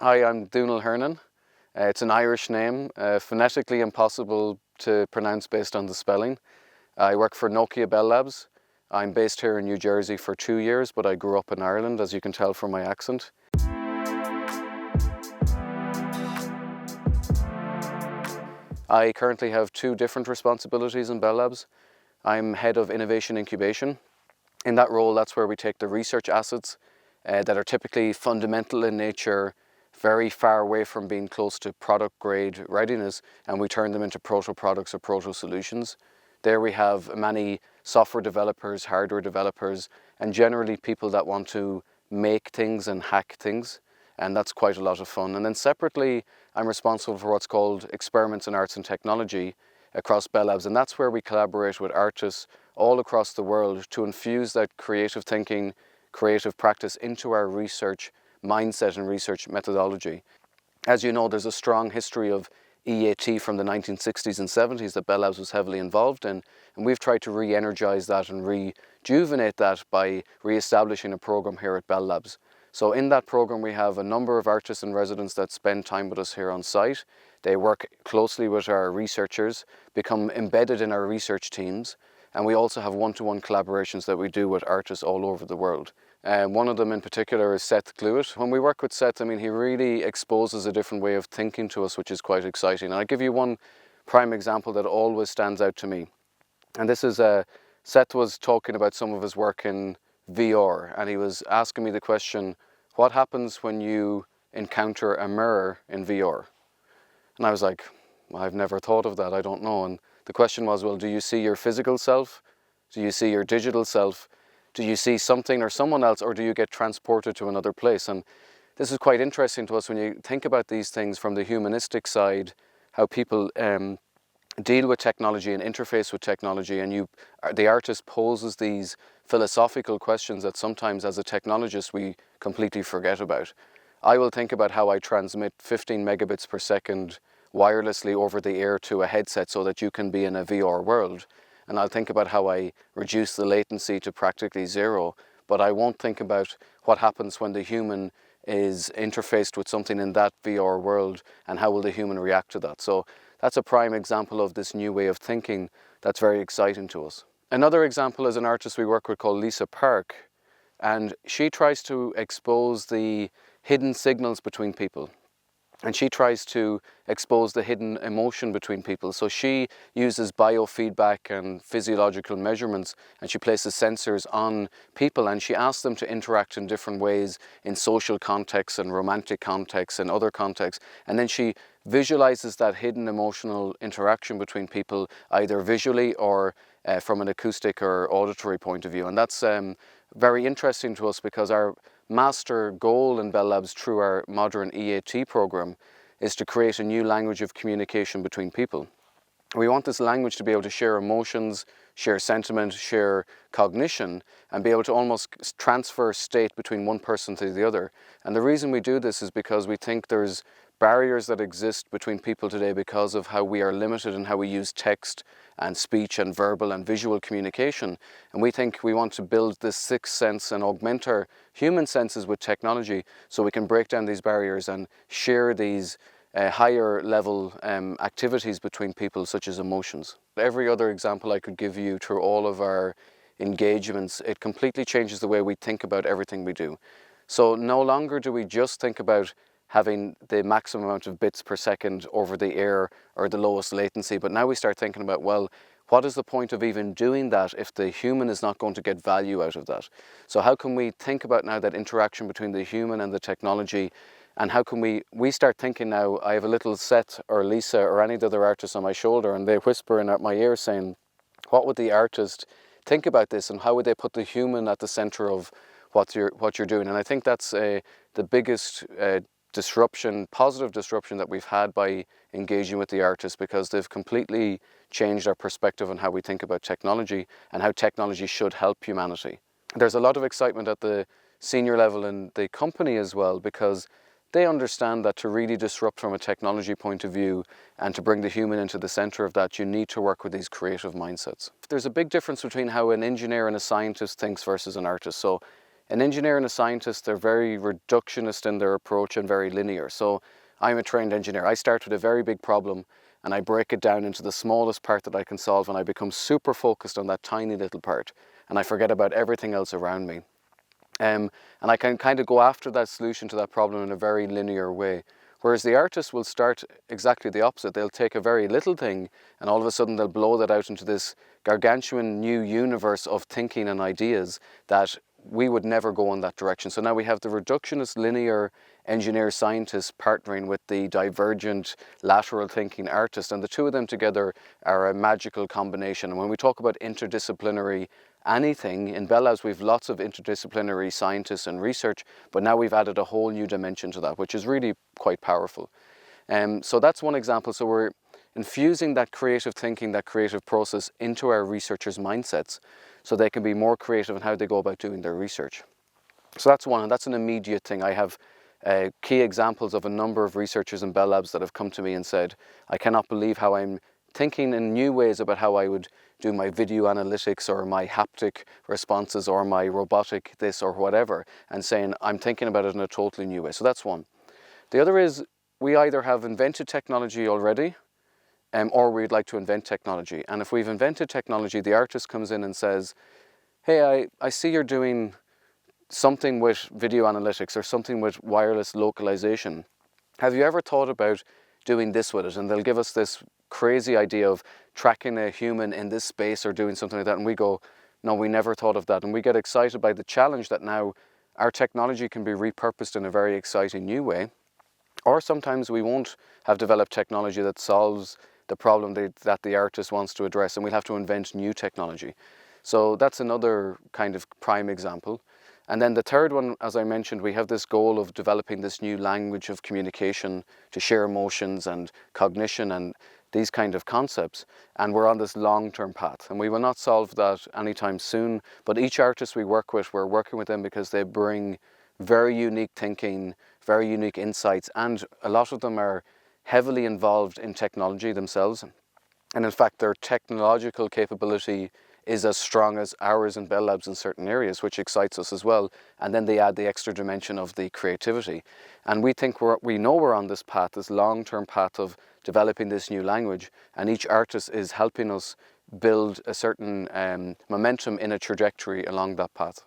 Hi, I'm Domhnaill Hernon. It's an Irish name, phonetically impossible to pronounce based on the spelling. I work for Nokia Bell Labs. I'm based here in New Jersey for 2 years, but I grew up in Ireland, as you can tell from my accent. I currently have 2 different responsibilities in Bell Labs. I'm head of innovation incubation. In that role, that's where we take the research assets that are typically fundamental in nature, very far away from being close to product grade readiness, and we turn them into proto products or proto solutions. There we have many software developers, hardware developers, and generally people that want to make things and hack things, and that's quite a lot of fun. And then separately, I'm responsible for what's called experiments in arts and technology across Bell Labs, and that's where we collaborate with artists all across the world to infuse that creative thinking, creative practice into our research mindset and research methodology. As you know, there's a strong history of E.A.T from the 1960s and 70s that Bell Labs was heavily involved in, and we've tried to re-energise that and rejuvenate that by re-establishing a program here at Bell Labs. So in that program we have a number of artists and residents that spend time with us here on site. They work closely with our researchers, become embedded in our research teams, and we also have one-to-one collaborations that we do with artists all over the world. One of them in particular is Seth Gluett. When we work with Seth, I mean, he really exposes a different way of thinking to us, which is quite exciting. And I'll give you one prime example that always stands out to me. And this is, Seth was talking about some of his work in VR, and he was asking me the question, what happens when you encounter a mirror in VR? And I was like, well, I've never thought of that, I don't know. And the question was, well, do you see your physical self? Do you see your digital self? Do you see something or someone else, or do you get transported to another place? And this is quite interesting to us when you think about these things from the humanistic side, how people deal with technology and interface with technology, and the artist poses these philosophical questions that sometimes as a technologist we completely forget about. I will think about how I transmit 15 megabits per second wirelessly over the air to a headset so that you can be in a VR world. And I'll think about how I reduce the latency to practically zero, but I won't think about what happens when the human is interfaced with something in that VR world and how will the human react to that. So that's a prime example of this new way of thinking that's very exciting to us. Another example is an artist we work with called Lisa Park, and she tries to expose the hidden signals between people. And she tries to expose the hidden emotion between people. So she uses biofeedback and physiological measurements, and she places sensors on people, and she asks them to interact in different ways in social contexts and romantic contexts and other contexts. And then she visualizes that hidden emotional interaction between people, either visually or from an acoustic or auditory point of view. And that's very interesting to us because our master goal in Bell Labs through our modern E.A.T program is to create a new language of communication between people. We want this language to be able to share emotions, share sentiment, share cognition, and be able to almost transfer state between one person to the other. And the reason we do this is because we think there's barriers that exist between people today because of how we are limited in how we use text and speech and verbal and visual communication. And we think we want to build this sixth sense and augment our human senses with technology so we can break down these barriers and share these higher level activities between people, such as emotions. Every other example I could give you through all of our engagements, it completely changes the way we think about everything we do. So no longer do we just think about having the maximum amount of bits per second over the air or the lowest latency, but now we start thinking about, well, what is the point of even doing that if the human is not going to get value out of that? So how can we think about now that interaction between the human and the technology, and how can we start thinking now, I have a little Seth or Lisa or any other artist on my shoulder, and they whisper in my ear saying, what would the artist think about this, and how would they put the human at the center of what you're doing? And I think that's the biggest disruption, positive disruption that we've had by engaging with the artists, because they've completely changed our perspective on how we think about technology and how technology should help humanity. There's a lot of excitement at the senior level in the company as well, because they understand that to really disrupt from a technology point of view and to bring the human into the center of that, you need to work with these creative mindsets. There's a big difference between how an engineer and a scientist thinks versus an artist. So An engineer and a scientist, they're very reductionist in their approach and very linear. So I'm a trained engineer. I start with a very big problem and I break it down into the smallest part that I can solve, and I become super focused on that tiny little part and I forget about everything else around me. And I can kind of go after that solution to that problem in a very linear way. Whereas the artist will start exactly the opposite. They'll take a very little thing and all of a sudden they'll blow that out into this gargantuan new universe of thinking and ideas that we would never go in that direction. So now we have the reductionist linear engineer scientist partnering with the divergent lateral thinking artist, and the two of them together are a magical combination. And when we talk about interdisciplinary anything, in Bell Labs we've lots of interdisciplinary scientists and research, but now we've added a whole new dimension to that, which is really quite powerful. So that's one example. So we're infusing that creative thinking, that creative process into our researchers' mindsets so they can be more creative in how they go about doing their research. So that's one, and that's an immediate thing. I have key examples of a number of researchers in Bell Labs that have come to me and said, I cannot believe how I'm thinking in new ways about how I would do my video analytics or my haptic responses or my robotic this or whatever, and saying I'm thinking about it in a totally new way. So that's one. The other is we either have invented technology already or we'd like to invent technology. And if we've invented technology, the artist comes in and says, hey, I see you're doing something with video analytics or something with wireless localization. Have you ever thought about doing this with it? And they'll give us this crazy idea of tracking a human in this space or doing something like that. And we go, no, we never thought of that. And we get excited by the challenge that now our technology can be repurposed in a very exciting new way. Or sometimes we won't have developed technology that solves the problem that the artist wants to address, and we'll have to invent new technology. So that's another kind of prime example. And then the third one, as I mentioned, we have this goal of developing this new language of communication to share emotions and cognition and these kind of concepts. And we're on this long-term path. And we will not solve that anytime soon. But each artist we work with, we're working with them because they bring very unique thinking, very unique insights. And a lot of them are heavily involved in technology themselves. And in fact, their technological capability is as strong as ours in Bell Labs in certain areas, which excites us as well. And then they add the extra dimension of the creativity. And we think we know we're on this path, this long-term path of developing this new language. And each artist is helping us build a certain momentum in a trajectory along that path.